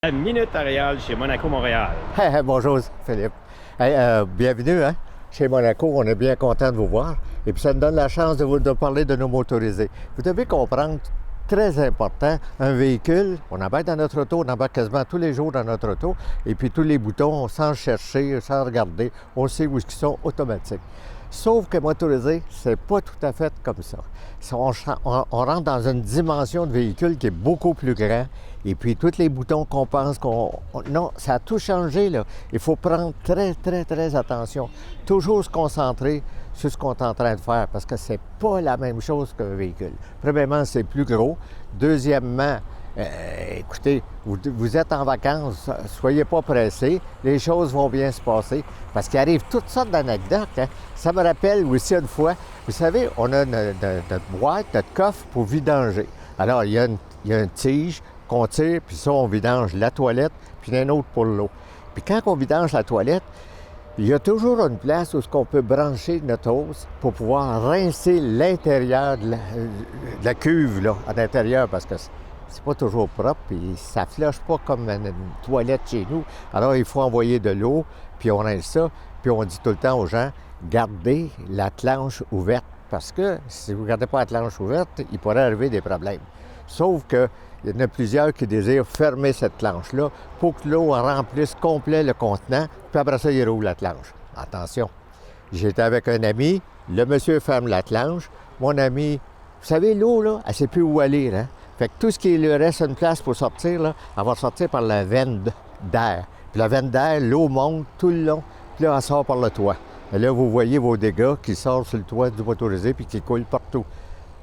La Minute Arial chez Monaco Montréal. Bonjour Philippe. Bienvenue chez Monaco, on est bien content de vous voir. Et puis ça nous donne la chance de parler de nos motorisés. Vous devez comprendre, très important, un véhicule, on embarque dans notre auto, on embarque quasiment tous les jours dans notre auto, et puis tous les boutons, sans chercher, sans regarder, on sait où ils sont automatiques. Sauf que motorisé, c'est pas tout à fait comme ça. On rentre dans une dimension de véhicule qui est beaucoup plus grand, et puis tous les boutons qu'on pense non, ça a tout changé, là. Il faut prendre très attention. Toujours se concentrer sur ce qu'on est en train de faire, parce que c'est pas la même chose qu'un véhicule. Premièrement, c'est plus gros. Deuxièmement, écoutez, vous êtes en vacances, soyez pas pressés, les choses vont bien se passer, parce qu'il arrive toutes sortes d'anecdotes. Ça me rappelle aussi une fois, vous savez, on a notre boîte, notre coffre pour vidanger. Alors, il y a une tige qu'on tire, puis ça, on vidange la toilette, puis un autre pour l'eau. Puis quand on vidange la toilette, il y a toujours une place où on peut brancher notre hose pour pouvoir rincer l'intérieur de la cuve, là, à l'intérieur, parce que c'est pas toujours propre, puis ça flush pas comme une toilette chez nous. Alors, il faut envoyer de l'eau, puis on rince ça, puis on dit tout le temps aux gens, gardez la planche ouverte, parce que si vous ne gardez pas la planche ouverte, il pourrait arriver des problèmes. Sauf qu'il y en a plusieurs qui désirent fermer cette planche-là pour que l'eau remplisse complet le contenant, puis après ça, il roule la planche. Attention, j'étais avec un ami, le monsieur ferme la planche, mon ami, vous savez, l'eau, là, elle ne sait plus où aller, hein? Fait que tout ce qui lui reste une place pour sortir, là, elle va sortir par la veine d'air. Puis la veine d'air, l'eau monte tout le long, puis là, elle sort par le toit. Et là, vous voyez vos dégâts qui sortent sur le toit du motorisé puis qui coulent partout.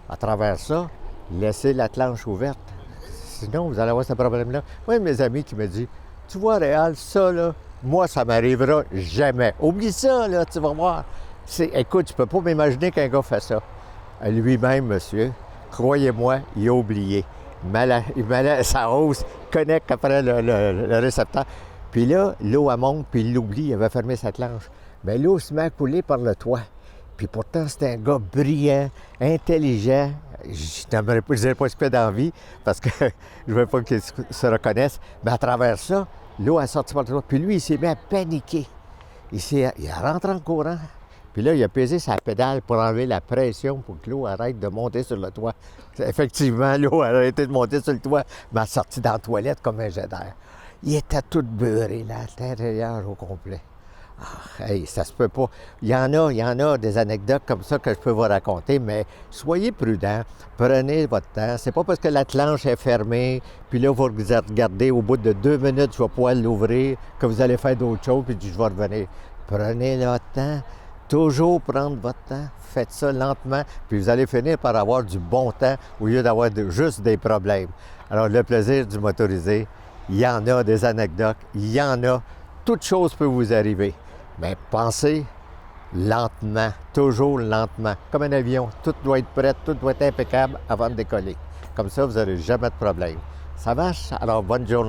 À travers ça, laissez la planche ouverte. Sinon, vous allez avoir ce problème-là. Moi, mes amis qui me disent, tu vois, Réal, ça, là, moi, ça m'arrivera jamais. Oublie ça, là, tu vas voir. Écoute, tu peux pas m'imaginer qu'un gars fait ça. Lui-même, monsieur, croyez-moi, il a oublié. Il met sa hausse, connecte après le récepteur. Puis là, l'eau, elle monte, puis il l'oublie, il avait fermé sa planche. Bien, l'eau se met à couler par le toit. Puis pourtant, c'est un gars brillant, intelligent. Je n'aimerais pas dire pas ce qu'il fait dans la vie, parce que je ne veux pas qu'il se reconnaisse. Mais à travers ça, l'eau a sorti par le toit. Puis lui, il s'est mis à paniquer. Il rentre en courant. Puis là, il a pesé sa pédale pour enlever la pression pour que l'eau arrête de monter sur le toit. Effectivement, l'eau a arrêté de monter sur le toit, mais elle est sortie dans la toilette comme un jet d'air. Il était tout beurré, là, à l'intérieur au complet. Hey, ça se peut pas. Il y en a des anecdotes comme ça que je peux vous raconter, mais soyez prudents, prenez votre temps. C'est pas parce que la planche est fermée, puis là, vous regardez, au bout de 2 minutes, je vais pouvoir l'ouvrir, que vous allez faire d'autres choses, puis je vais revenir. Prenez votre temps. Toujours prendre votre temps. Faites ça lentement, puis vous allez finir par avoir du bon temps au lieu d'avoir juste des problèmes. Alors, le plaisir du motorisé, il y en a des anecdotes, il y en a. Toute chose peut vous arriver. Mais pensez lentement, toujours lentement. Comme un avion, tout doit être prêt, tout doit être impeccable avant de décoller. Comme ça, vous n'aurez jamais de problème. Ça marche? Alors, bonne journée.